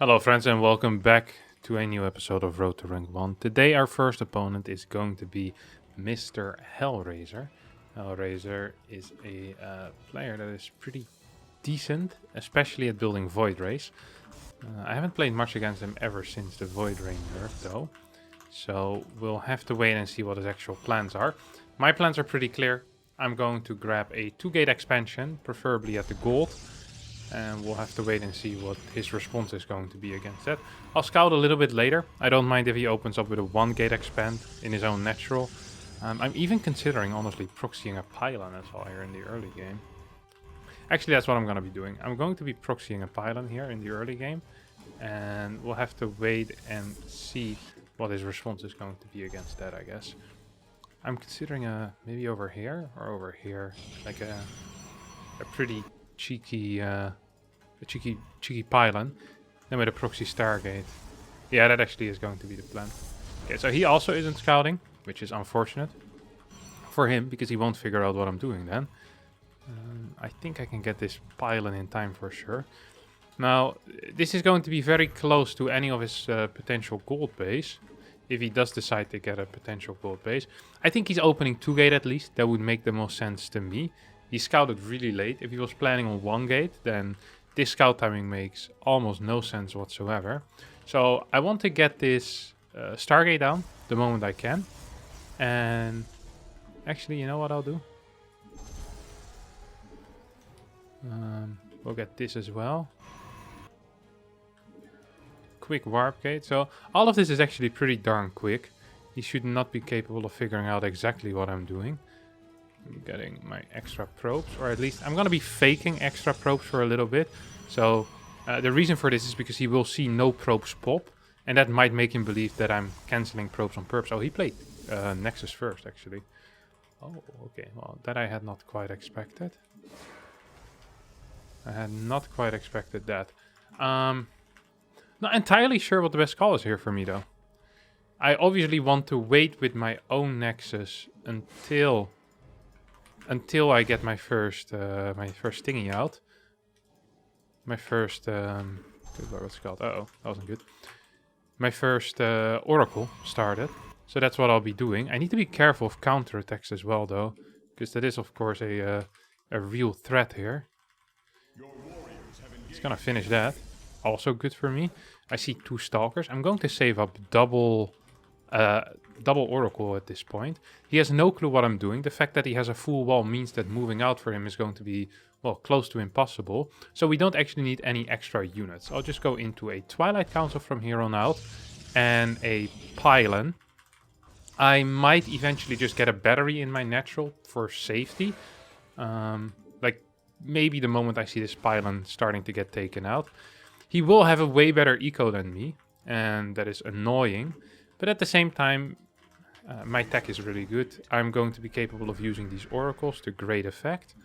Hello friends and welcome back to a new episode of Road to Rank 1. Today our first opponent is going to be Mr. Hellraiser. Hellraiser is a player that is pretty decent, especially at building Void Rays. I haven't played much against him ever since the Void Ray nerf though. So we'll have to wait and see what his actual plans are. My plans are pretty clear. I'm going to grab a 2-gate expansion, preferably at the gold. And we'll have to wait and see what his response is going to be against that. I'll scout a little bit later. I don't mind if he opens up with a 1-gate expand in his own natural. I'm even considering, honestly, proxying a pylon as well here in the early game. Actually, that's what I'm going to be doing. I'm going to be proxying a pylon here in the early game. And we'll have to wait and see what his response is going to be against that, I guess. I'm considering maybe over here or over here. Like a pretty cheeky cheeky pylon, then with a proxy Stargate. Yeah, that actually is going to be the plan. Okay, so he also isn't scouting, which is unfortunate for him because he won't figure out what I'm doing then. I think I can get this pylon in time for sure. Now, this is going to be very close to any of his potential gold base. If he does decide to get a potential gold base. I think he's opening 2-gate at least. That would make the most sense to me. He scouted really late. If he was planning on 1-gate, then this scout timing makes almost no sense whatsoever. So I want to get this Stargate down the moment I can. And actually, you know what I'll do? We'll get this as well. Quick warp gate. So all of this is actually pretty darn quick. He should not be capable of figuring out exactly what I'm doing. I'm getting my extra probes, or at least I'm going to be faking extra probes for a little bit. So the reason for this is because he will see no probes pop, and that might make him believe that I'm cancelling probes on purpose. Oh, he played Nexus first, actually. Oh, okay. Well, that I had not quite expected. I had not quite expected that. Not entirely sure what the best call is here for me, though. I obviously want to wait with my own Nexus until I get my first thingy out. My first what's it called? Uh-oh, that wasn't good. My first Oracle started. So that's what I'll be doing. I need to be careful of counterattacks as well though. Because that is of course a real threat here. It's gonna finish that. Also good for me. I see 2 Stalkers. I'm going to save up double Oracle at this point. He has no clue what I'm doing. The fact that he has a full wall means that moving out for him is going to be, well, close to impossible. So we don't actually need any extra units. I'll just go into a Twilight Council from here on out and a pylon. I might eventually just get a battery in my natural for safety. Like maybe the moment I see this pylon starting to get taken out. He will have a way better eco than me, and that is annoying. But at the same time, my tech is really good. I'm going to be capable of using these oracles to great effect.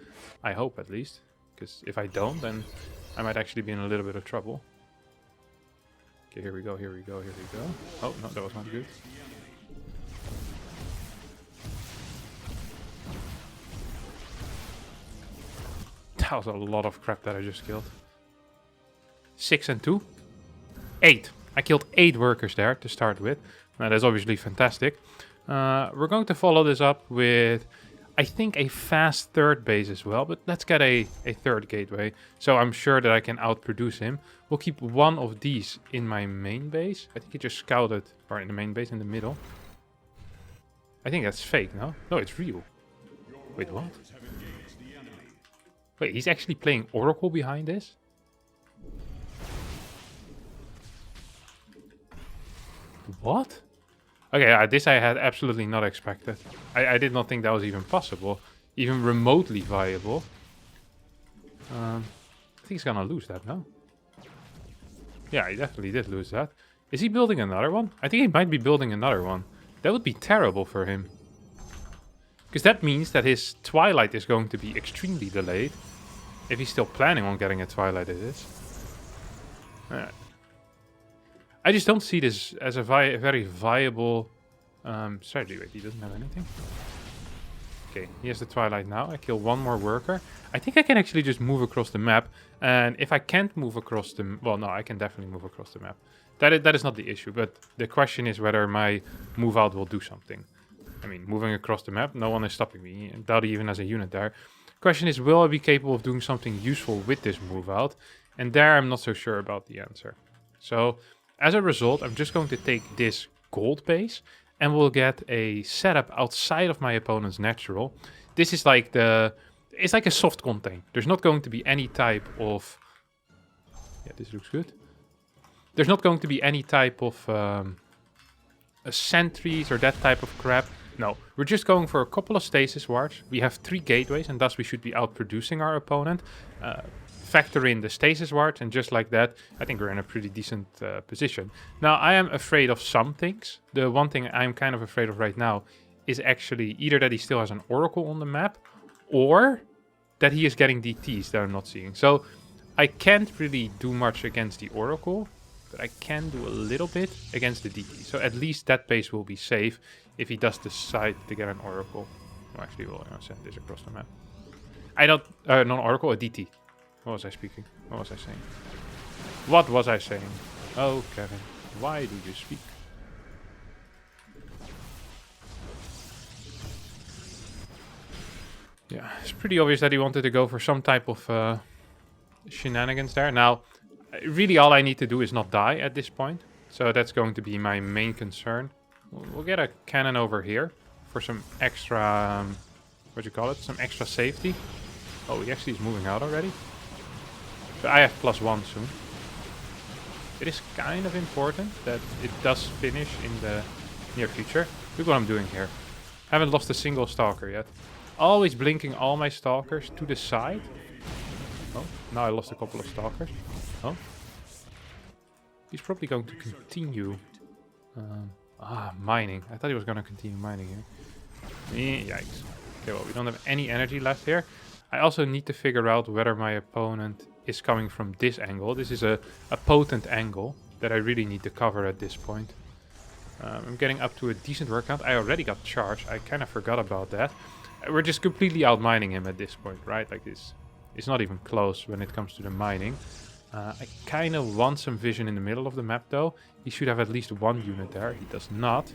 I hope at least. Because if I don't, then I might actually be in a little bit of trouble. Okay, here we go, here we go, here we go. Oh, no, that was not good. That was a lot of crap that I just killed. 6 and 2. 8. I killed 8 workers there to start with. Now, that's obviously fantastic. We're going to follow this up with, I think, a fast 3rd base as well. But let's get a 3rd gateway. So I'm sure that I can outproduce him. We'll keep 1 of these in my main base. I think he just scouted, or in the main base in the middle. I think that's fake, no? No, it's real. Wait, what? Wait, he's actually playing Oracle behind this? What? Okay, this I had absolutely not expected. I did not think that was even possible. Even remotely viable. I think he's gonna lose that, no? Yeah, he definitely did lose that. Is he building another one? I think he might be building another one. That would be terrible for him. Because that means that his Twilight is going to be extremely delayed. If he's still planning on getting a Twilight, it is. I just don't see this as a very viable strategy. Wait, he doesn't have anything? Okay, he has the Twilight now. I kill one more worker. I think I can actually just move across the map. And if I can't move across the... Well, no, I can definitely move across the map. That is not the issue, but the question is whether my move out will do something. I mean, moving across the map, no one is stopping me. Dowdy even has a unit there. Question is, will I be capable of doing something useful with this move out? And there I'm not so sure about the answer. So, as a result, I'm just going to take this gold base and we'll get a setup outside of my opponent's natural. This is like it's like a soft contain. There's not going to be any type of... Yeah, this looks good. There's not going to be any type of sentries or that type of crap. No, we're just going for a couple of stasis wards. We have 3 gateways and thus we should be outproducing our opponent. Factor in the stasis wards and just like that, I think we're in a pretty decent position. Now, I am afraid of some things. The one thing I'm kind of afraid of right now is actually either that he still has an oracle on the map or that he is getting DTs that I'm not seeing. So I can't really do much against the oracle, but I can do a little bit against the DT. So at least that base will be safe if he does decide to get an oracle. Well, actually, we'll send this across the map. I don't... not an oracle, a DT. What was I speaking? What was I saying? What was I saying? Oh, Kevin, why do you speak? Yeah, it's pretty obvious that he wanted to go for some type of shenanigans there. Now, really all I need to do is not die at this point. So that's going to be my main concern. We'll get a cannon over here for some extra, what do you call it? Some extra safety. Oh, he actually is moving out already. So I have +1 soon. It is kind of important that it does finish in the near future. Look what I'm doing here. Haven't lost a single stalker yet. Always blinking all my stalkers to the side. Oh, now I lost a couple of stalkers. Oh. He's probably going to continue. Mining. I thought he was going to continue mining here. Yikes. Okay, well, we don't have any energy left here. I also need to figure out whether my opponent is coming from this angle. This is a potent angle that I really need to cover at this point. I'm getting up to a decent work count. I already got charged. I kind of forgot about that. We're just completely outmining him at this point, right? Like this. It's not even close when it comes to the mining. I kind of want some vision in the middle of the map though. He should have at least 1 unit there. He does not.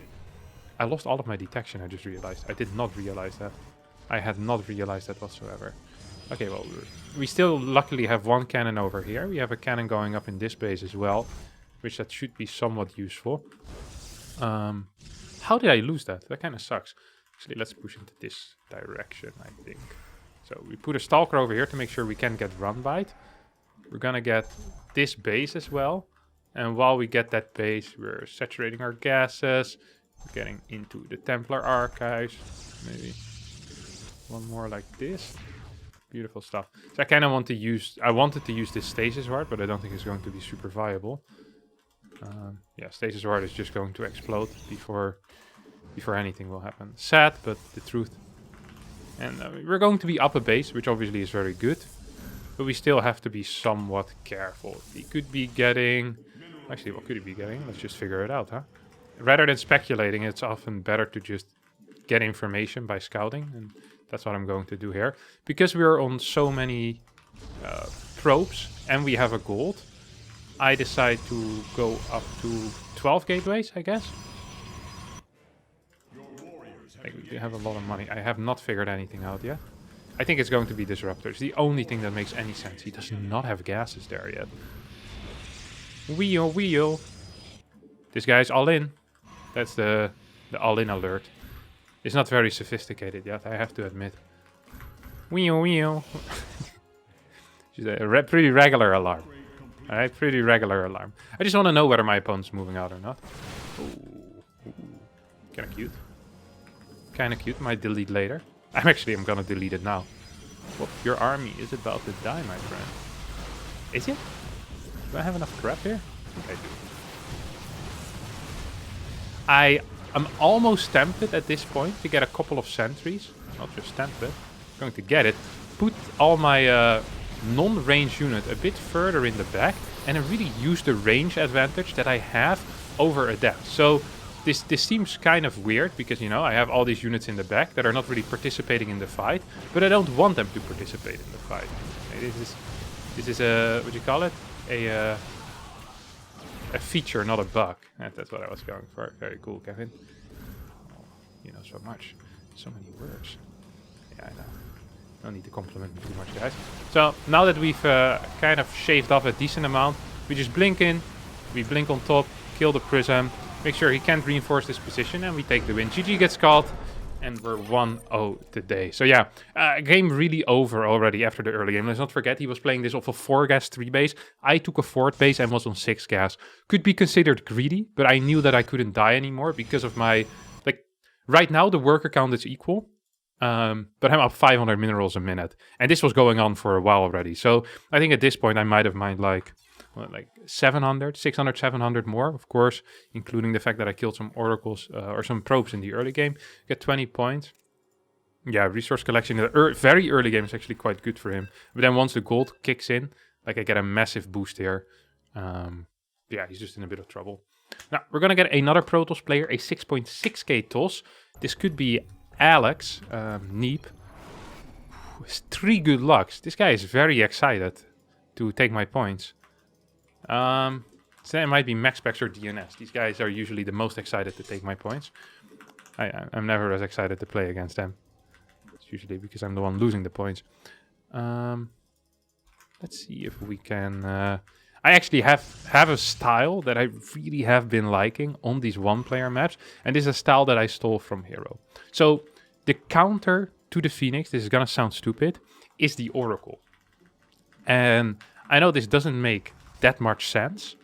I lost all of my detection, I just realized. I did not realize that. I had not realized that whatsoever. Okay, well, we still luckily have 1 cannon over here. We have a cannon going up in this base as well, which that should be somewhat useful. How did I lose that? That kind of sucks. Actually, let's push into this direction, I think. So we put a stalker over here to make sure we can get run by it. We're gonna get this base as well. And while we get that base, we're saturating our gases. We're getting into the Templar archives. Maybe one more like this. Beautiful stuff. So I kind of want to use... I wanted to use this stasis ward, but I don't think it's going to be super viable. Yeah, stasis ward is just going to explode before anything will happen. Sad, but the truth. And we're going to be up a base, which obviously is very good. But we still have to be somewhat careful. He could be getting... Actually, what could he be getting? Let's just figure it out, huh? Rather than speculating, it's often better to just get information by scouting. And that's what I'm going to do here. Because we're on so many probes and we have a gold, I decide to go up to 12 gateways, I guess. We have a lot of money. I have not figured anything out yet. I think it's going to be disruptors. The only thing that makes any sense. He does not have gases there yet. Wheel. This guy's all in. That's the all in alert. It's not very sophisticated yet, I have to admit. Wheel. It's a pretty regular alarm. Alright, pretty regular alarm. I just want to know whether my opponent's moving out or not. Ooh. Kinda cute. Kinda cute. Might delete later. I'm gonna delete it now. Whoop, your army is about to die, my friend. Is it? Do I have enough crap here? I think I do. I'm almost tempted at this point to get a couple of sentries. Not just tempted. I'm going to get it. Put all my non-range unit a bit further in the back. And then really use the range advantage that I have over a depth. So this seems kind of weird because, you know, I have all these units in the back that are not really participating in the fight, but I don't want them to participate in the fight. Okay, this is a, what do you call it? A feature, not a bug. That's what I was going for. Very cool, Kevin. Oh, you know so much. So many words. Yeah, I know. No need to compliment me too much, guys. So, now that we've kind of shaved off a decent amount, we just blink in, we blink on top, kill the Prism, make sure he can't reinforce this position, and we take the win. GG gets called, and we're 1-0 today. So yeah, game really over already after the early game. Let's not forget, he was playing this off a 4-gas 3-base. I took a 4th base and was on 6-gas. Could be considered greedy, but I knew that I couldn't die anymore because of my... Like, right now the worker count is equal. But I'm up 500 minerals a minute. And this was going on for a while already. So I think at this point I might have mined like 700, 600, 700 more. Of course, including the fact that I killed some oracles or some probes in the early game. Get 20 points. Yeah, resource collection in the very early game is actually quite good for him. But then once the gold kicks in, like I get a massive boost here. Yeah, he's just in a bit of trouble. Now, we're going to get another Protoss player, a 6.6k toss. This could be Alex, Neep. 3 good lucks. This guy is very excited to take my points. So it might be Max Specs or DNS. These guys are usually the most excited to take my points. I'm never as excited to play against them. It's usually because I'm the one losing the points. Let's see if we can... I actually have a style that I really have been liking on these one-player maps. And this is a style that I stole from Hero. So the counter to the Phoenix, this is going to sound stupid, is the Oracle. And I know this doesn't make that much sense,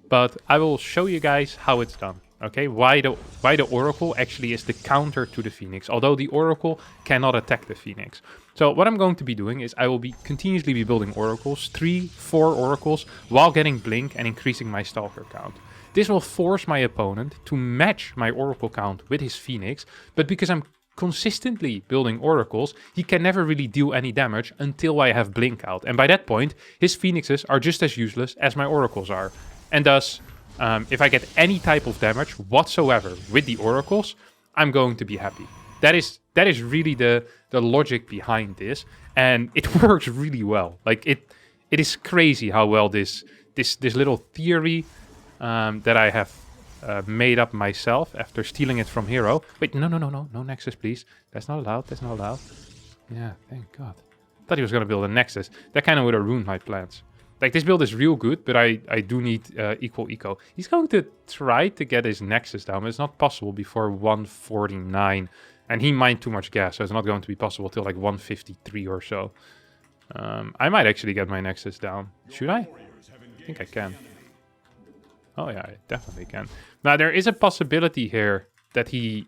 but I will show you guys how it's done. Okay, why the Oracle actually is the counter to the Phoenix, although the Oracle cannot attack the Phoenix. So what I'm going to be doing is I will be continuously be building Oracles, 3, 4 Oracles, while getting Blink and increasing my Stalker count. This will force my opponent to match my Oracle count with his Phoenix, but because I'm consistently building Oracles, he can never really deal any damage until I have Blink out. And by that point, his Phoenixes are just as useless as my Oracles are. And thus, if I get any type of damage whatsoever with the Oracles, I'm going to be happy. That is really the logic behind this, and it works really well. Like it is crazy how well this little theory that I have made up myself after stealing it from Hero. Wait, no Nexus, please. That's not allowed. That's not allowed. Yeah, thank God. Thought he was gonna build a Nexus. That kind of would have ruined my plans. Like, this build is real good, but I do need equal eco. He's going to try to get his Nexus down, but it's not possible before 149. And he mined too much gas, so it's not going to be possible till like 153 or so. I might actually get my Nexus down. Should I? I think I can. Oh yeah, I definitely can. Now, there is a possibility here that he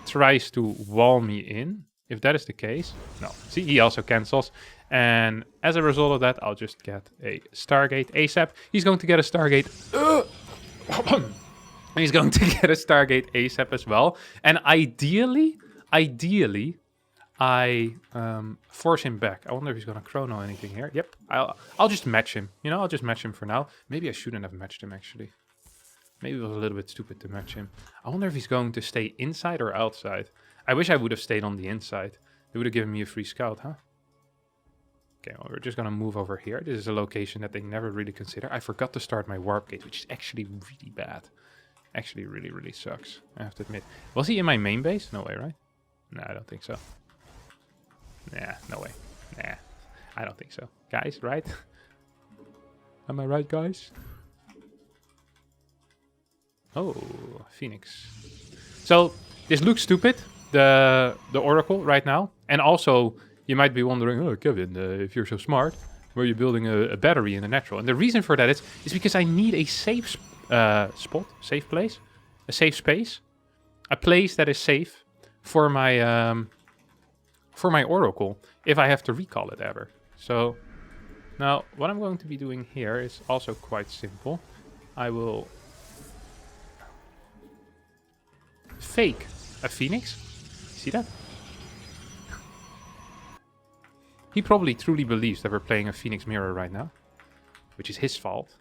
tries to wall me in. If that is the case, no. See, he also cancels. And as a result of that, I'll just get a Stargate ASAP. He's going to get a Stargate. He's going to get a Stargate ASAP as well. And ideally, I force him back. I wonder if he's going to chrono anything here. Yep, I'll just match him. You know, I'll just match him for now. Maybe I shouldn't have matched him, actually. Maybe it was a little bit stupid to match him. I wonder if he's going to stay inside or outside. I wish I would have stayed on the inside. They would have given me a free scout, huh? Okay, well, we're just going to move over here. This is a location that they never really consider. I forgot to start my warp gate, which is actually really bad. Actually really, really sucks, I have to admit. Was he in my main base? No way, right? No, I don't think so. Nah, no way. Nah, I don't think so. Guys, right? Am I right, guys? Oh, Phoenix. So, this looks stupid, the Oracle right now. And also, you might be wondering, oh, Kevin, if you're so smart, where are you building a battery in the natural? And the reason for that is because I need a safe spot, safe place, a safe space, a place that is safe for my Oracle if I have to recall it ever. So now what I'm going to be doing here is also quite simple. I will fake a Phoenix. See that? He probably truly believes that we're playing a Phoenix Mirror right now, which is his fault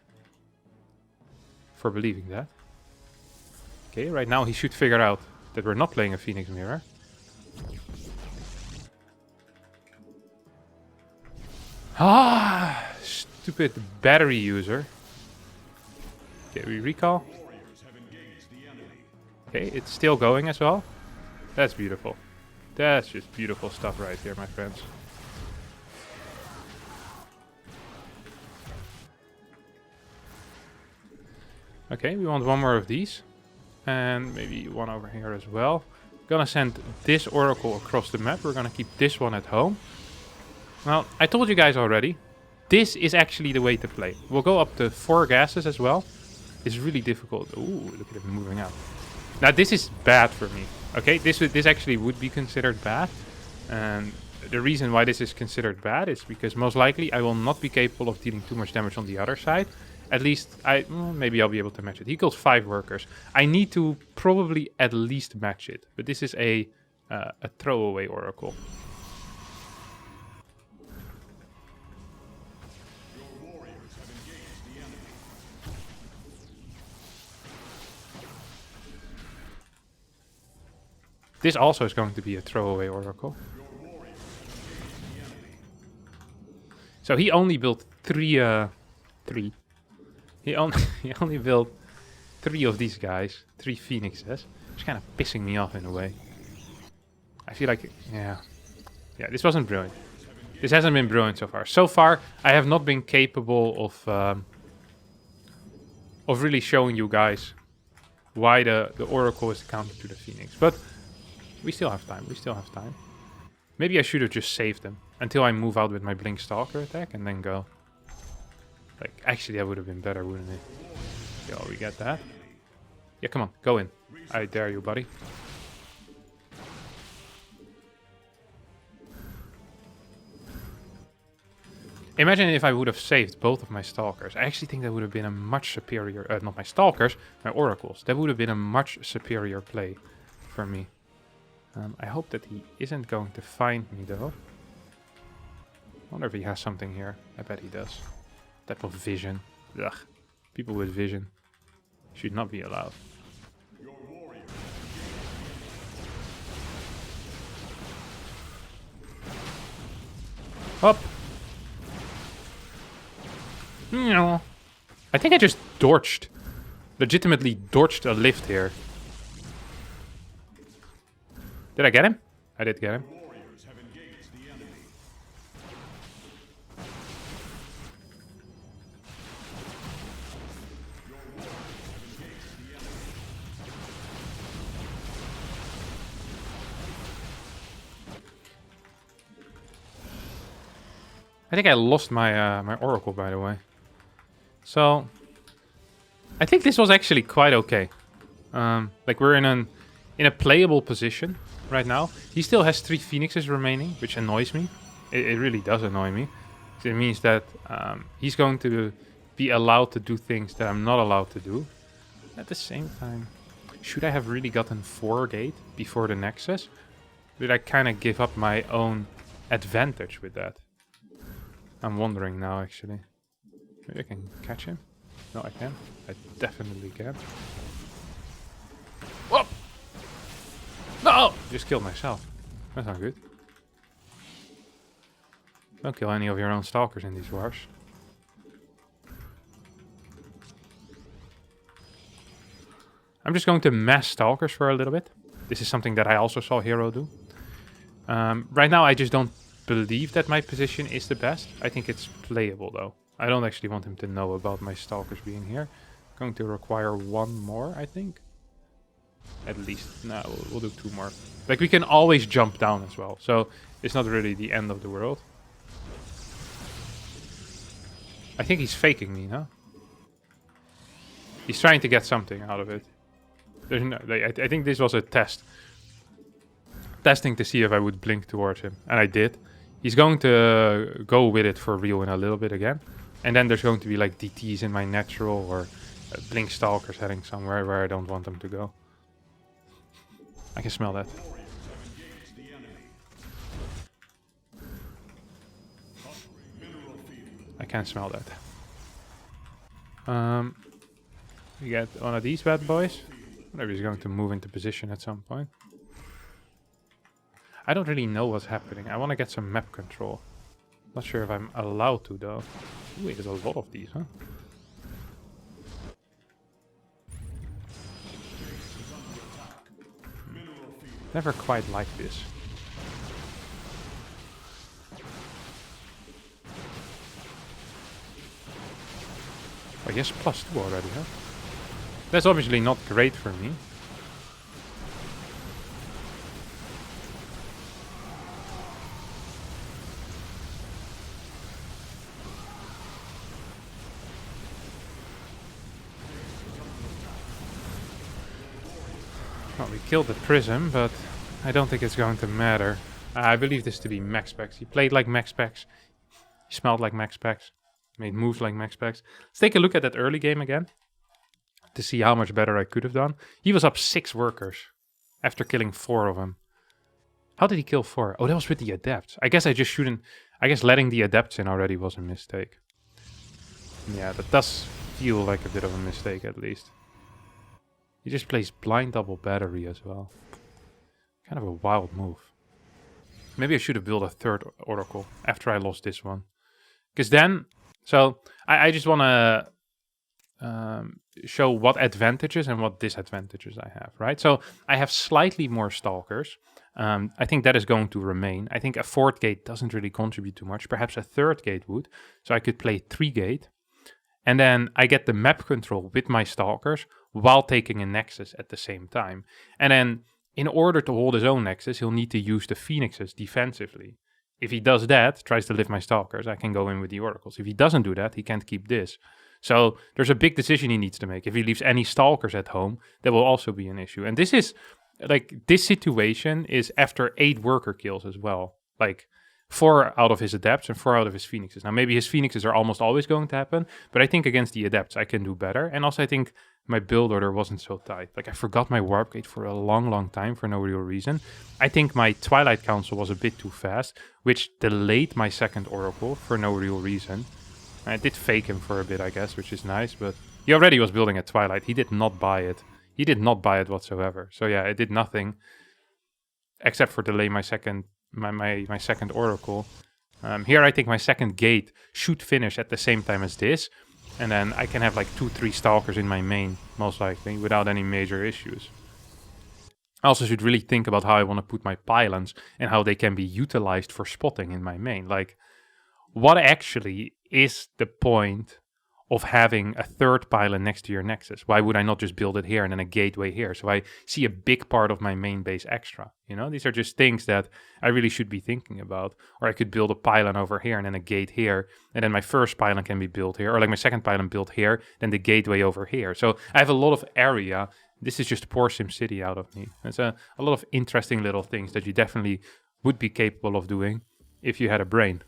for believing that. Okay, right now he should figure out that we're not playing a Phoenix Mirror. Ah, stupid battery user. Okay, we recall. Okay, it's still going as well. That's beautiful. That's just beautiful stuff right here, my friends. Okay, we want one more of these. And maybe one over here as well. Gonna send this Oracle across the map. We're gonna keep this one at home. Well, I told you guys already. This is actually the way to play. We'll go up to 4 gases as well. It's really difficult. Ooh, look at it moving out. Now, this is bad for me. Okay, this actually would be considered bad. And the reason why this is considered bad is because most likely I will not be capable of dealing too much damage on the other side. At least, maybe I'll be able to match it. He kills 5 workers. I need to probably at least match it. But this is a throwaway Oracle. This also is going to be a throwaway Oracle. So he only built 3. He only built 3 of these guys, 3 Phoenixes. It's kind of pissing me off in a way. I feel like, yeah, this wasn't brilliant. This hasn't been brilliant so far. So far, I have not been capable of really showing you guys why the Oracle is the counter to the Phoenix. But we still have time. We still have time. Maybe I should have just saved them until I move out with my Blink Stalker attack and then go. Like, actually, that would have been better, wouldn't it? Yeah, we get that. Yeah, come on, go in. I dare you, buddy. Imagine if I would have saved both of my Stalkers. I actually think that would have been a much superior... not my Stalkers, my Oracles. That would have been a much superior play for me. I hope that he isn't going to find me, though. I wonder if he has something here. I bet he does. Type of vision. Ugh. People with vision should not be allowed. Up. No. I think I just dodged. Legitimately dodged a lift here. Did I get him? I did get him. I think I lost my my Oracle, by the way. So I think this was actually quite okay. Like we're in a playable position right now. He still has 3 Phoenixes remaining, which annoys me. It really does annoy me. It means that he's going to be allowed to do things that I'm not allowed to do. At the same time, should I have really gotten 4 gate before the Nexus? Did I kind of give up my own advantage with that? I'm wondering now, actually. Maybe I can catch him? No, I can. I definitely can. Whoop! No! Just killed myself. That's not good. Don't kill any of your own Stalkers in these wars. I'm just going to mass Stalkers for a little bit. This is something that I also saw Hero do. Right now, I just don't believe that my position is the best. I think it's playable, though. I don't actually want him to know about my Stalkers being here. Going to require 1 more, I think. At least. No, we'll do 2 more. Like, we can always jump down as well. So, it's not really the end of the world. I think he's faking me, no? He's trying to get something out of it. There's no, I think this was a test. Testing to see if I would blink towards him. And I did. He's going to go with it for real in a little bit again. And then there's going to be like DTs in my natural or blink Stalkers heading somewhere where I don't want them to go. I can smell that. I can smell that. We get one of these bad boys. Maybe he's going to move into position at some point. I don't really know what's happening. I want to get some map control. Not sure if I'm allowed to though. Wait, there's a lot of these, huh? Never quite like this. Oh yes, +2 already, huh? That's obviously not great for me. Well, we killed the Prism, but I don't think it's going to matter. I believe this to be max specs. He played like max specs. He smelled like max specs. Made moves like max specs. Let's take a look at that early game again to see how much better I could have done. He was up 6 workers after killing 4 of them. How did he kill 4? Oh, that was with the adepts. I guess I just shouldn't... I guess letting the adepts in already was a mistake. Yeah, that does feel like a bit of a mistake at least. He just plays blind double battery as well. Kind of a wild move. Maybe I should have built a 3rd oracle after I lost this one. Because then... So, I just want to show what advantages and what disadvantages I have, right? So, I have slightly more stalkers. I think that is going to remain. I think a 4th gate doesn't really contribute too much. Perhaps a 3rd gate would. So, I could play 3 gate. And then I get the map control with my stalkers while taking a nexus at the same time. And then in order to hold his own nexus, he'll need to use the phoenixes defensively. If he does that, tries to lift my stalkers, I can go in with the oracles. If he doesn't do that, he can't keep this. So there's a big decision he needs to make. If he leaves any stalkers at home, that will also be an issue. And this is, like, this situation is after 8 worker kills as well. Like, 4 out of his adepts and 4 out of his phoenixes. Now, maybe his phoenixes are almost always going to happen, but I think against the adepts, I can do better. And also, I think my build order wasn't so tight. Like, I forgot my warp gate for a long, long time for no real reason. I think my Twilight Council was a bit too fast, which delayed my 2nd oracle for no real reason. I did fake him for a bit, I guess, which is nice, but he already was building a Twilight. He did not buy it. He did not buy it whatsoever. So yeah, it did nothing except for delay my second oracle. Here I think my 2nd gate should finish at the same time as this. And then I can have like 2-3 stalkers in my main, most likely, without any major issues. I also should really think about how I want to put my pylons and how they can be utilized for spotting in my main. Like, what actually is the point of having a 3rd pylon next to your nexus? Why would I not just build it here and then a gateway here? So I see a big part of my main base extra. You know, these are just things that I really should be thinking about. Or I could build a pylon over here and then a gate here. And then my 1st pylon can be built here. Or like my 2nd pylon built here, then the gateway over here. So I have a lot of area. This is just poor SimCity out of me. It's a lot of interesting little things that you definitely would be capable of doing if you had a brain.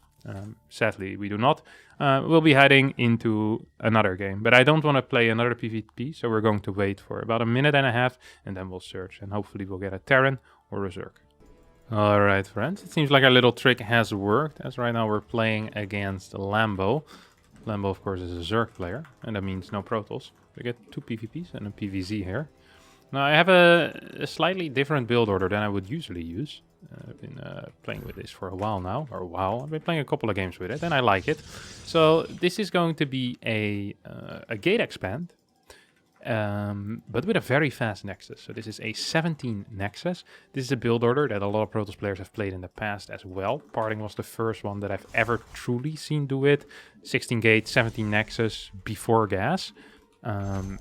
Sadly, we do not. We'll be heading into another game, but I don't want to play another PvP, so we're going to wait for about 1.5 minutes, and then we'll search, and hopefully we'll get a Terran or a Zerg. Alright, friends, it seems like our little trick has worked, as right now we're playing against Lambo. Lambo, of course, is a Zerg player, and that means no Protoss. We get 2 PvPs and a PvZ here. Now, I have a slightly different build order than I would usually use. I've been playing with this for a while now, I've been playing a couple of games with it, and I like it. So this is going to be a gate expand, but with a very fast nexus. So this is a 17 nexus. This is a build order that a lot of Protoss players have played in the past as well. Parting was the first one that I've ever truly seen do it. 16 gate, 17 nexus before gas.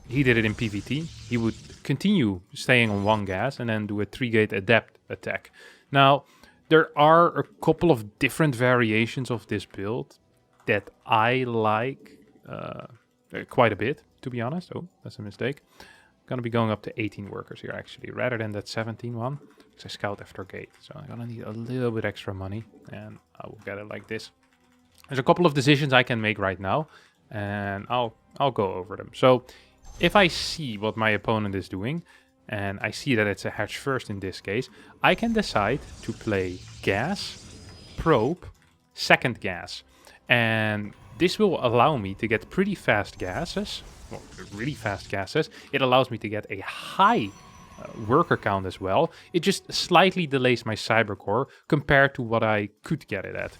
He did it in PvT. He would continue staying on 1 gas and then do a 3-gate adept attack. Now, there are a couple of different variations of this build that I like quite a bit, to be honest. Oh, that's a mistake. I'm going to be going up to 18 workers here, actually, rather than that 17 one. Because I scout after gate. So I'm going to need a little bit extra money, and I will get it like this. There's a couple of decisions I can make right now, and I'll go over them. So if I see what my opponent is doing, and I see that it's a hatch first in this case, I can decide to play gas, probe, 2nd gas. And this will allow me to get pretty fast gases, well, really fast gases. It allows me to get a high worker count as well. It just slightly delays my cybercore compared to what I could get it at.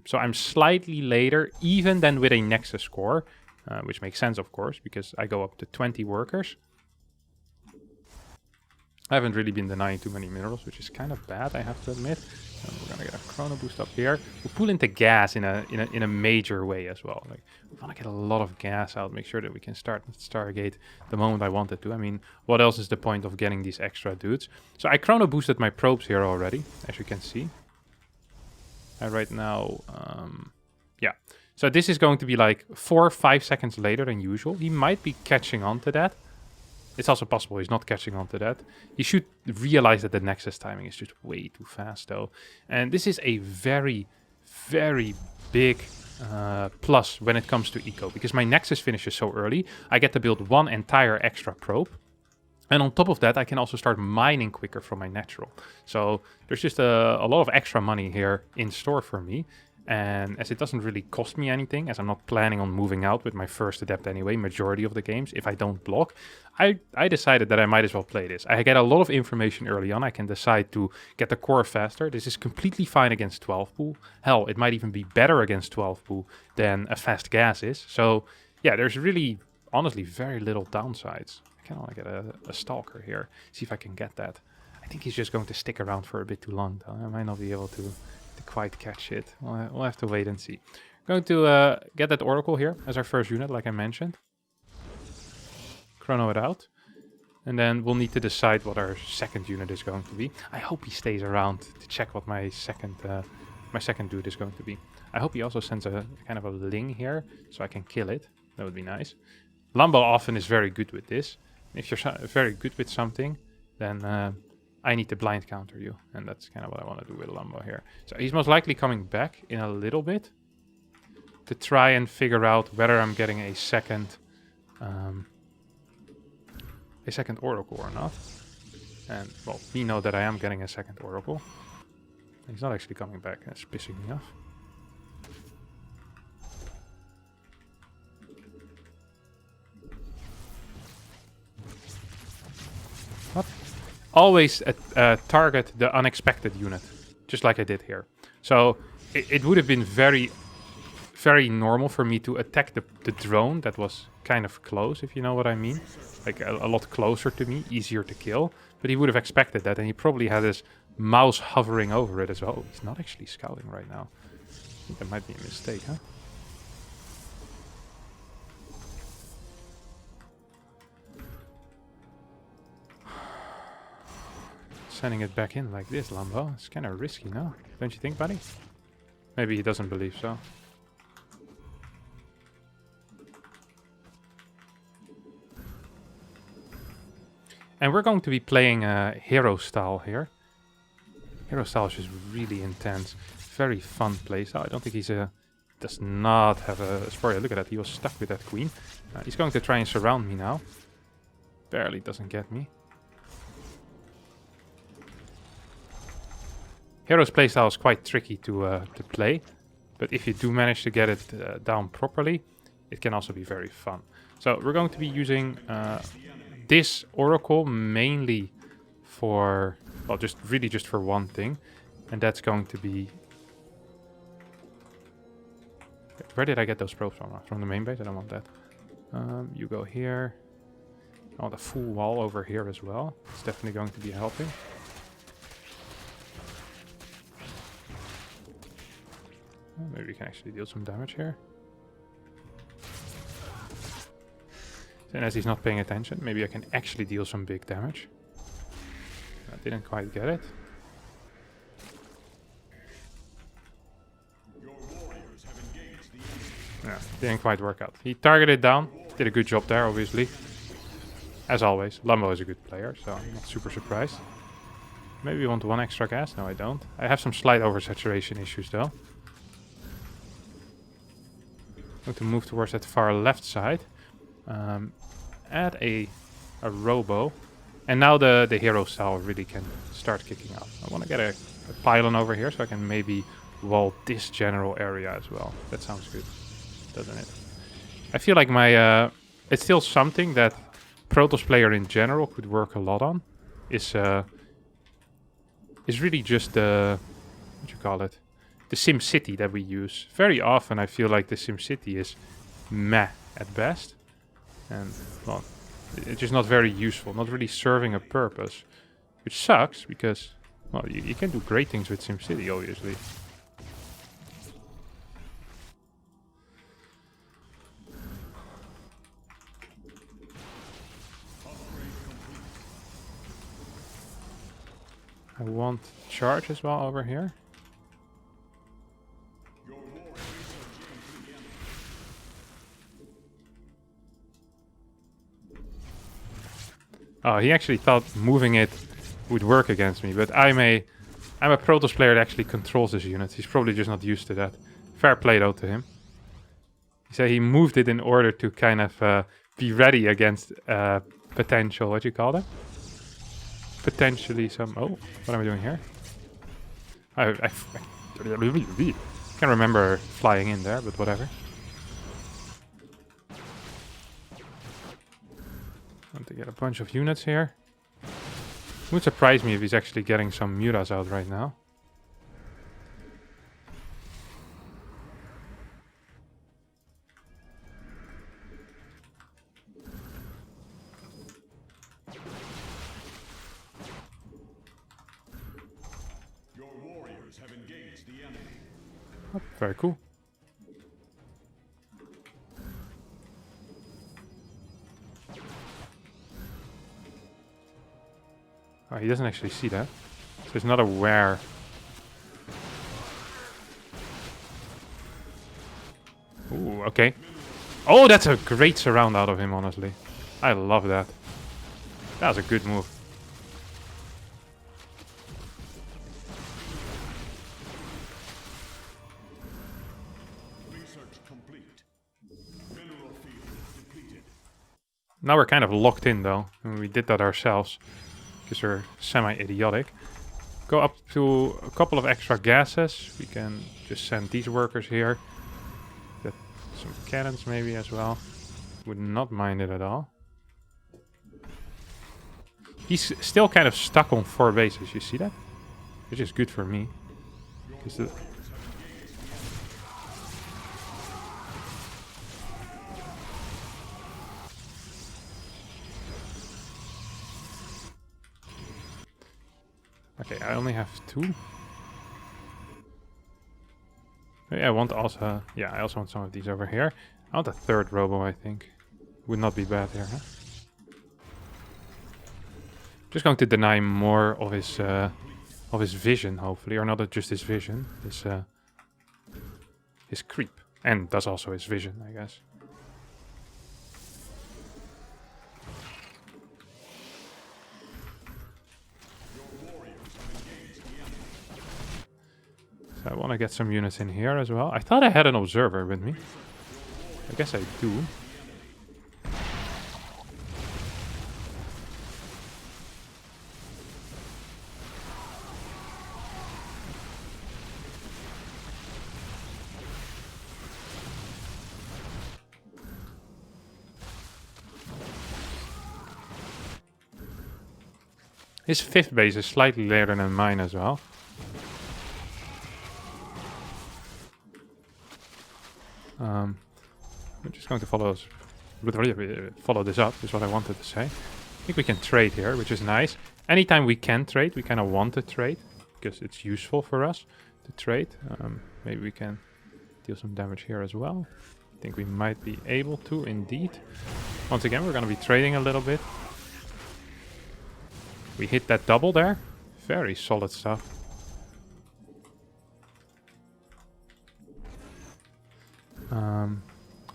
So I'm slightly later even than with a Nexus core, which makes sense, of course, because I go up to 20 workers. I haven't really been denying too many minerals, which is kind of bad, I have to admit. We're gonna get a chrono boost up here. We'll pull into gas in a major way as well. Like, we want to get a lot of gas out, make sure that we can start Stargate the moment I wanted to. I mean, what else is the point of getting these extra dudes? So I chrono boosted my probes here already, as you can see. Right now, yeah. So this is going to be like 4 or 5 seconds later than usual. He might be catching on to that. It's also possible he's not catching on to that. He should realize that the Nexus timing is just way too fast, though. And this is a very, very big plus when it comes to eco, because my Nexus finishes so early. I get to build 1 entire extra probe. And on top of that, I can also start mining quicker from my natural. So there's just a lot of extra money here in store for me. And as it doesn't really cost me anything, as I'm not planning on moving out with my first adept anyway, majority of the games, if I don't block, I decided that I might as well play this. I get a lot of information early on. I can decide to get the core faster. This is completely fine against 12 pool. Hell, it might even be better against 12 pool than a fast gas is. So yeah, there's really, honestly, very little downsides. I kind of want to get a stalker here, see if I can get that. I think he's just going to stick around for a bit too long, though. I might not be able to quite catch it. We'll have to wait and see. Going to get that Oracle here as our first unit, like I mentioned. Chrono it out. And then we'll need to decide what our second unit is going to be. I hope he stays around to check what my second dude is going to be. I hope he also sends a kind of a Ling here, so I can kill it. That would be nice. Lambo often is very good with this. If you're very good with something, then I need to blind counter you, and that's kind of what I want to do with Lambo here. So he's most likely coming back in a little bit to try and figure out whether I'm getting a second Oracle or not. And, well, we know that I am getting a second Oracle. He's not actually coming back, that's pissing me off. What? Always target the unexpected unit, just like I did here. So it would have been very, very normal for me to attack the drone that was kind of close, if you know what I mean. Like a lot closer to me, easier to kill. But he would have expected that, and he probably had his mouse hovering over it as well. Oh, he's not actually scouting right now. I think that might be a mistake, huh? Sending it back in like this, Lambo. It's kind of risky, no? Don't you think, buddy? Maybe he doesn't believe so. And we're going to be playing hero style here. Hero style is just really intense. Very fun playstyle. I don't think he's does not have a spoiler. Look at that. He was stuck with that queen. He's going to try and surround me now. Barely doesn't get me. Hero's playstyle is quite tricky to play, but if you do manage to get it down properly, it can also be very fun. So we're going to be using this Oracle mainly for, well, just for one thing, and that's going to be... Where did I get those probes from? From the main base? I don't want that. You go here. I want a full wall over here as well. It's definitely going to be helping. Maybe we can actually deal some damage here. And as he's not paying attention, maybe I can actually deal some big damage. I didn't quite get it. Yeah, didn't quite work out. He targeted down, did a good job there, obviously. As always, Lambo is a good player, so I'm not super surprised. Maybe you want one extra gas? No, I don't. I have some slight oversaturation issues, though. I'm going to move towards that far left side. Add a robo. And now the hero style really can start kicking off. I want to get a pylon over here so I can maybe wall this general area as well. That sounds good. doesn't it? I feel like my it's still something that Protoss player in general could work a lot on. Is really just the what you call it, the Sim City that we use. Very often I feel like the Sim City is meh at best, and well, it's just not very useful, not really serving a purpose, which sucks because well, you can do great things with Sim City, obviously. I want charge as well over here. Oh, he actually thought moving it would work against me, but I'm a Protoss player that actually controls his units. He's probably just not used to that. Fair play though to him. He said he moved it in order to kind of be ready against potential, what do you call that? Potentially some... Oh, what am I doing here? I can't remember flying in there, but whatever. Want to get a bunch of units here. Would surprise me if he's actually getting some mutas out right now. Your warriors have engaged the enemy. Oh, very cool. Oh, he doesn't actually see that. So he's not aware. Ooh, okay. Oh, that's a great surround out of him, honestly. I love that. That was a good move. Research complete. Mineral field depleted. Now we're kind of locked in, though. And we did that ourselves. Because we're semi-idiotic. Go up to a couple of extra gases. We can just send these workers here. Get some cannons maybe as well. Would not mind it at all. He's still kind of stuck on 4 bases, you see that? Which is good for me. Okay, I only have 2. Yeah, I want also... yeah, I also want some of these over here. I want a 3rd robo, I think. Would not be bad here, huh? Just going to deny more of his vision, hopefully. Or not just his vision. His creep. And that's also his vision, I guess. I want to get some units in here as well. I thought I had an observer with me. I guess I do. His 5th base is slightly later than mine as well. I'm just going to follow this up, is what I wanted to say. I think we can trade here, which is nice. Anytime we can trade, we kind of want to trade, because it's useful for us to trade. Maybe we can deal some damage here as well. I think we might be able to, indeed. Once again, we're going to be trading a little bit. We hit that double there. Very solid stuff.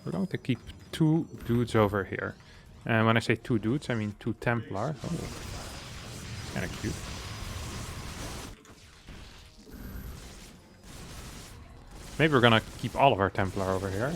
We're going to keep 2 dudes over here. And when I say 2 dudes, I mean 2 Templar. Oh, kind of cute. Maybe we're gonna keep all of our Templar over here.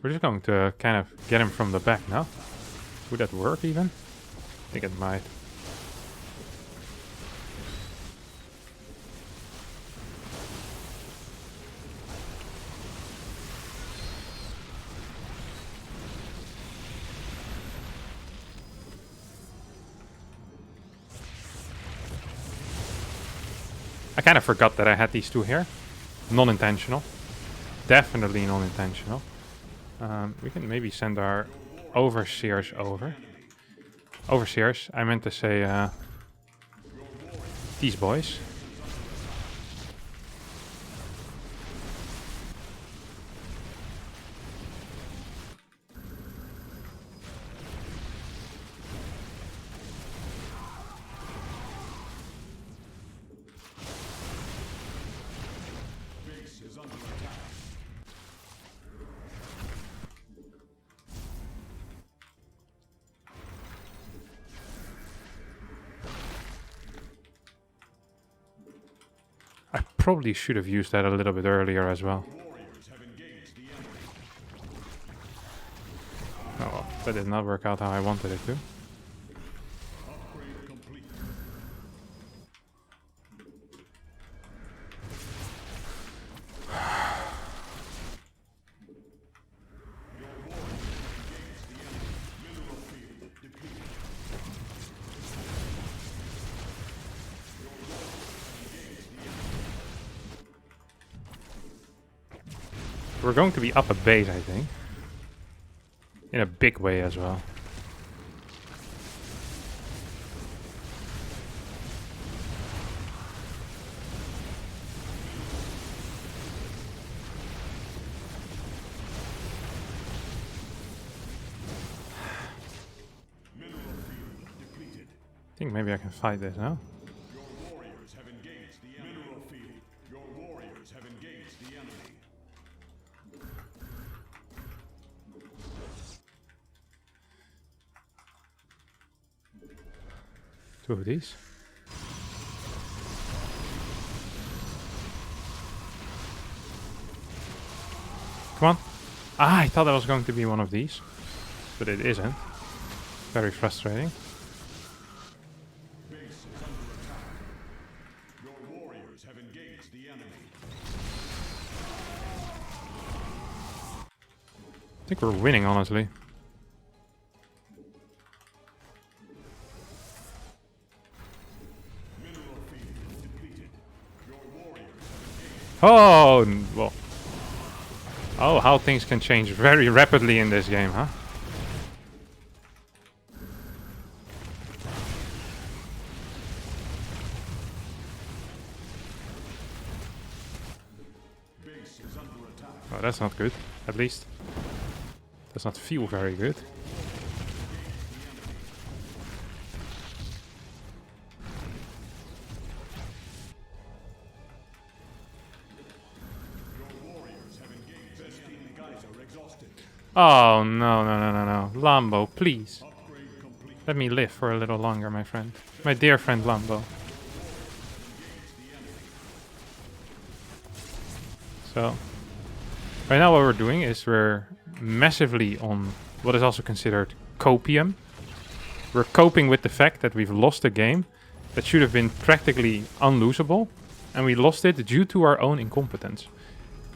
We're just going to kind of get him from the back now. Would that work even? I think it might. I kind of forgot that I had these two here. Non-intentional. Definitely non-intentional. We can maybe send our overseers over. Overseers, I meant to say these boys. I probably should have used that a little bit earlier as well. Oh well, that did not work out how I wanted it to. We're going to be up a base, I think. In a big way as well. I think maybe I can fight this now. Your warriors have engaged the mineral field. Your warriors have engaged the enemy. Two of these. Come on. Ah, I thought that was going to be one of these. But it isn't. Very frustrating. Base is under attack. Your warriors have engaged the enemy. I think we're winning, honestly. Mineral field depleted. Your warriors have engaged. Oh, well. Oh, how things can change very rapidly in this game, huh? Base is under attack. Oh, that's not good, at least. Does not feel very good. Your warriors have engaged. Vespine guys are exhausted. Oh, no. Lambo, please. Upgrade complete. Let me live for a little longer, my friend. My dear friend Lambo. So, right now what we're doing is we're massively on what is also considered copium. We're coping with the fact that we've lost a game that should have been practically unlosable, and we lost it due to our own incompetence.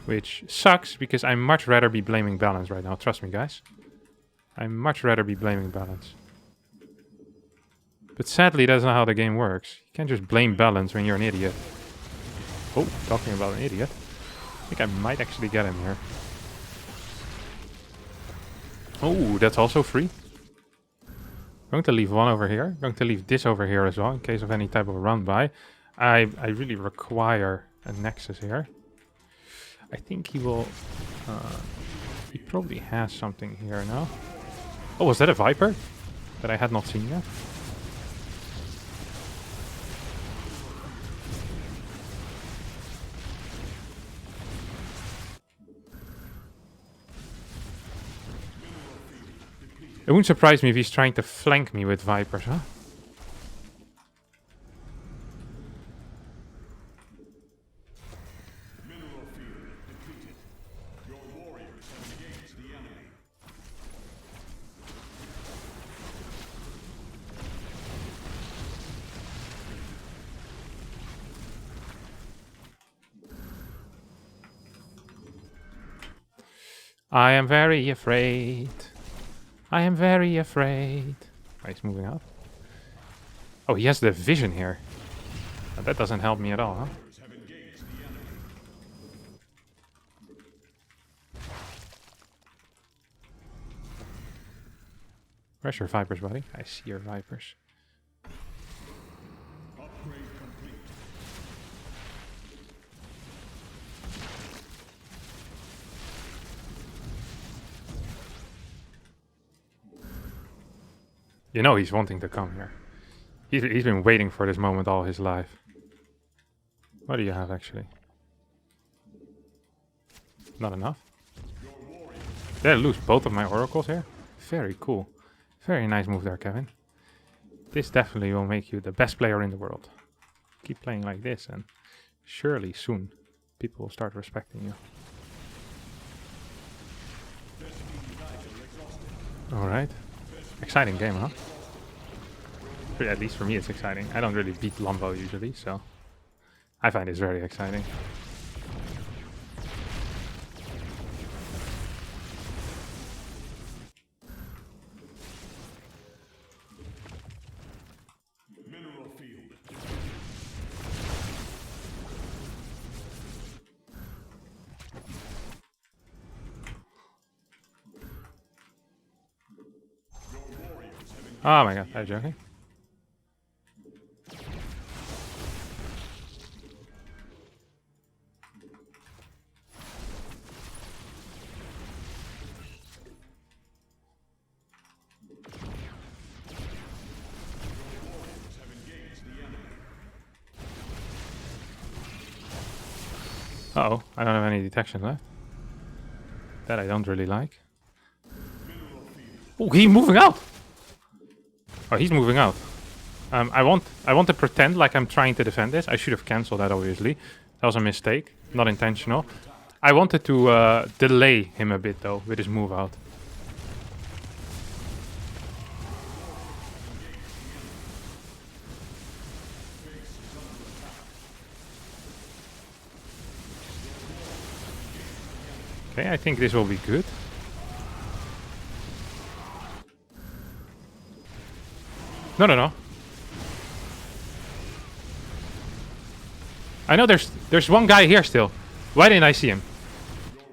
Which sucks, because I'd much rather be blaming balance right now, trust me guys. I'd much rather be blaming balance. But sadly that's not how the game works. You can't just blame balance when you're an idiot. Oh, talking about an idiot. I think I might actually get him here. Oh, that's also free. I'm going to leave one over here. I'm going to leave this over here as well, in case of any type of run by. I really require a Nexus here. I think he will... he probably has something here now. Oh, was that a Viper? That I had not seen yet? It wouldn't surprise me if he's trying to flank me with Vipers, huh? Mineral field depleted. Your warriors have engaged the enemy. I am very afraid. I am very afraid. Oh, he's moving out. Oh, he has the vision here. That doesn't help me at all, huh? Where's your Vipers, buddy? I see your Vipers. Upgrade complete. You know he's wanting to come here. He's been waiting for this moment all his life. What do you have, actually? Not enough? Did I lose both of my oracles here? Very cool. Very nice move there, Kevin. This definitely will make you the best player in the world. Keep playing like this and surely soon people will start respecting you. Alright. Exciting game, huh? At least for me it's exciting. I don't really beat Lambo usually, so I find this very exciting. Mineral field. Oh my god, are you joking? Uh-oh, I don't have any detection left. That I don't really like. Oh, he's moving out! Oh, he's moving out. I want to pretend like I'm trying to defend this. I should have cancelled that, obviously. That was a mistake, not intentional. I wanted to delay him a bit, though, with his move out. Okay, I think this will be good. No, no, no. I know there's one guy here still. Why didn't I see him?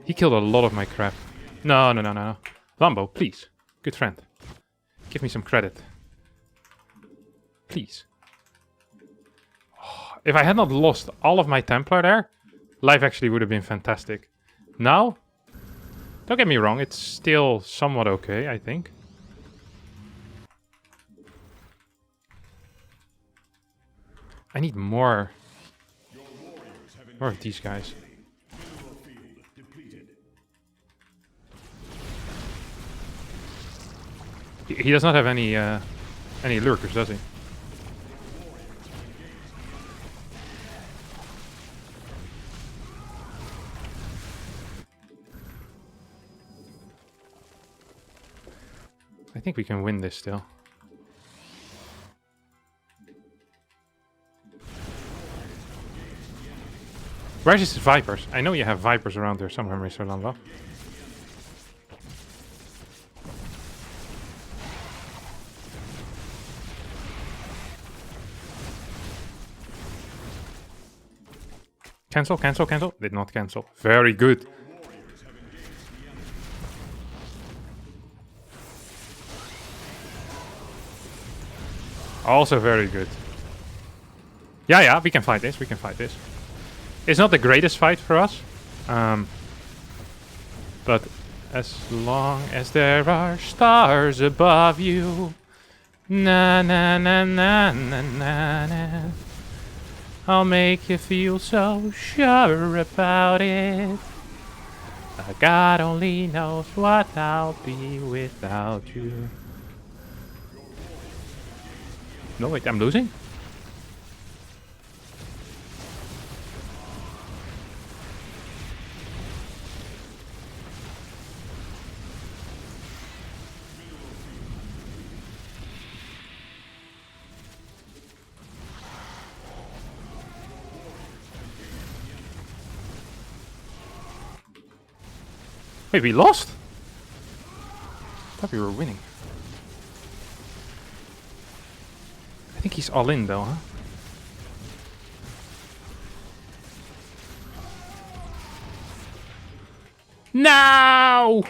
He killed a lot of my crap. No, no, no, no, no. Lambo, please. Good friend. Give me some credit. Please. Oh, if I had not lost all of my Templar there, life actually would have been fantastic. Now, don't get me wrong, it's still somewhat okay, I think. I need more of these guys. He does not have any lurkers, does he? I think we can win this still. Where's his Vipers? I know you have Vipers around there somewhere, Mr. Lambo. Cancel, cancel, cancel. Did not cancel. Very good. Also very good. Yeah, yeah, we can fight this. We can fight this. It's not the greatest fight for us. But as long as there are stars above you. Na na na na na na na. I'll make you feel so sure about it. God only knows what I'll be without you. No, wait, I'm losing? Wait, we lost? I thought we were winning. I think he's all in though, huh? No!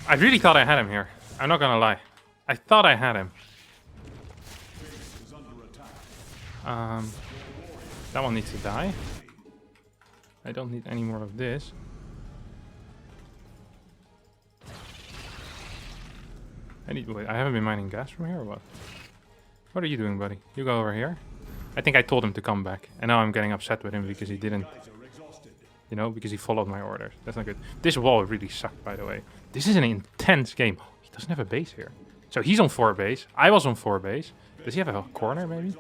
I really thought I had him here. I'm not gonna lie. I thought I had him. That one needs to die. I don't need any more of this. Wait, I haven't been mining gas from here or what? What are you doing, buddy? You go over here. I think I told him to come back. And now I'm getting upset with him because he didn't. You know, because he followed my orders. That's not good. This wall really sucked, by the way. This is an intense game. He doesn't have a base here. So he's on 4 base. I was on 4 base. Does he have a corner, maybe?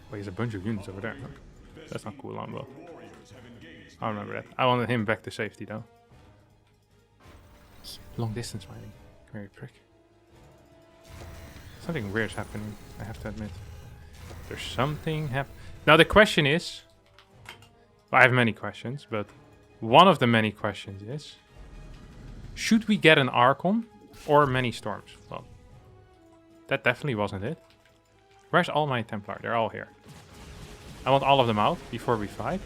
Wait, there's a bunch of units over there. Huh? That's not cool, Lombo. I remember that. I wanted him back to safety, though. Long distance mining. Very prick. Something weird's happening, I have to admit. There's something happening. Now the question is... Well, I have many questions, but one of the many questions is... Should we get an Archon or many storms? Well, that definitely wasn't it. Where's all my Templar? They're all here. I want all of them out before we fight.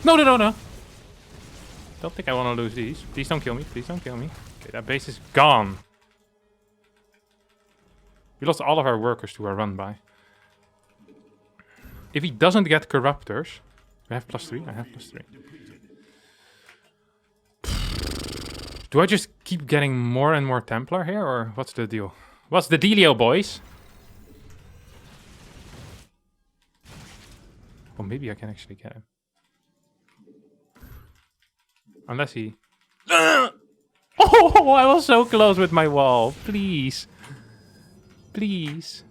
No, no, no, no. Don't think I want to lose these. Please don't kill me. Please don't kill me. Okay, that base is gone. We lost all of our workers to a run by. If he doesn't get corruptors... We have +3? I have +3. Do I just keep getting more and more Templar here, or what's the deal? What's the dealio, boys? Well, maybe I can actually get him. Unless he... Oh, I was so close with my wall. Please. Please.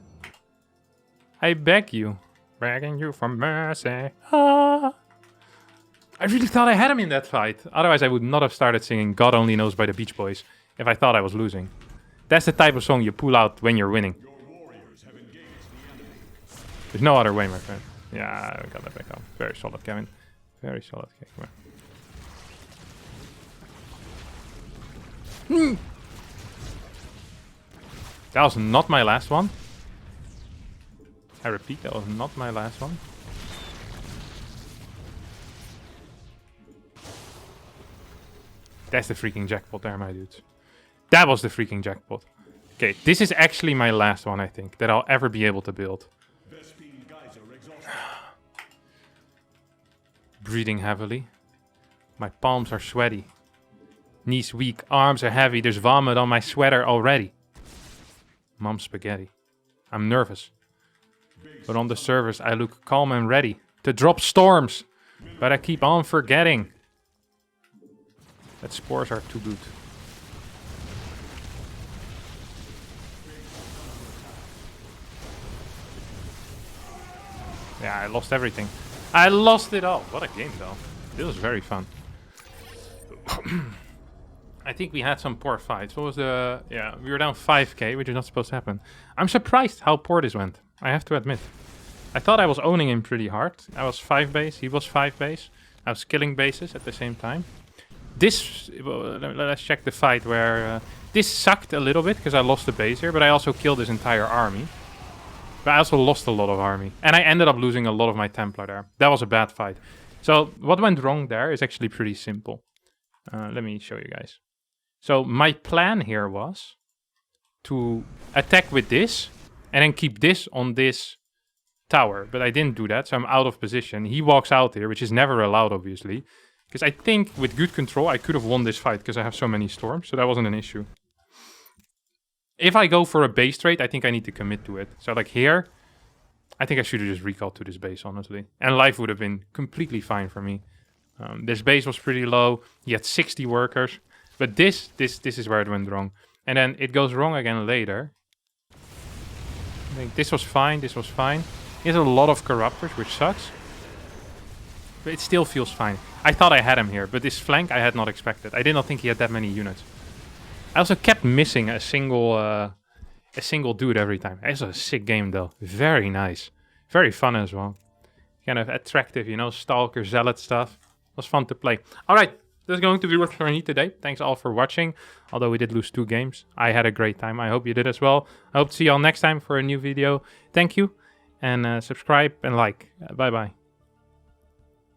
I beg you. Begging you for mercy. Ah. I really thought I had him in that fight. Otherwise, I would not have started singing God Only Knows by the Beach Boys if I thought I was losing. That's the type of song you pull out when you're winning. There's no other way, my friend. Yeah, I got that back up. Very solid, Kevin. Very solid. Okay, come on. That was not my last one. I repeat, that was not my last one. That's the freaking jackpot there, my dudes. That was the freaking jackpot. Okay, this is actually my last one, I think, that I'll ever be able to build. Breathing heavily. My palms are sweaty. Knees weak, arms are heavy, there's vomit on my sweater already. Mom's spaghetti. I'm nervous. But on the surface, I look calm and ready to drop storms. But I keep on forgetting that spores are too good. Yeah, I lost everything. I lost it all. What a game, though. This was very fun. I think we had some poor fights. What was the... Yeah, we were down 5k, which is not supposed to happen. I'm surprised how poor this went. I have to admit. I thought I was owning him pretty hard. I was 5 base, he was 5 base. I was killing bases at the same time. This... Well, let's check the fight where... this sucked a little bit, because I lost the base here, but I also killed his entire army. But I also lost a lot of army. And I ended up losing a lot of my Templar there. That was a bad fight. So, what went wrong there is actually pretty simple. Let me show you guys. So, my plan here was to attack with this, and then keep this on this tower. But I didn't do that, so I'm out of position. He walks out here, which is never allowed, obviously. Because I think with good control, I could have won this fight, because I have so many storms, so that wasn't an issue. If I go for a base trade, I think I need to commit to it. So like here, I think I should have just recalled to this base, honestly. And life would have been completely fine for me. This base was pretty low. He had 60 workers. But this is where it went wrong. And then it goes wrong again later. I think this was fine, this was fine. He has a lot of corruptors, which sucks. But it still feels fine. I thought I had him here, but this flank I had not expected. I did not think he had that many units. I also kept missing a single dude every time. It's a sick game though. Very nice. Very fun as well. Kind of attractive, you know, stalker, zealot stuff. It was fun to play. Alright, this is going to be what for me today. Thanks all for watching. Although we did lose 2 games. I had a great time. I hope you did as well. I hope to see you all next time for a new video. Thank you. And subscribe and like. Bye bye.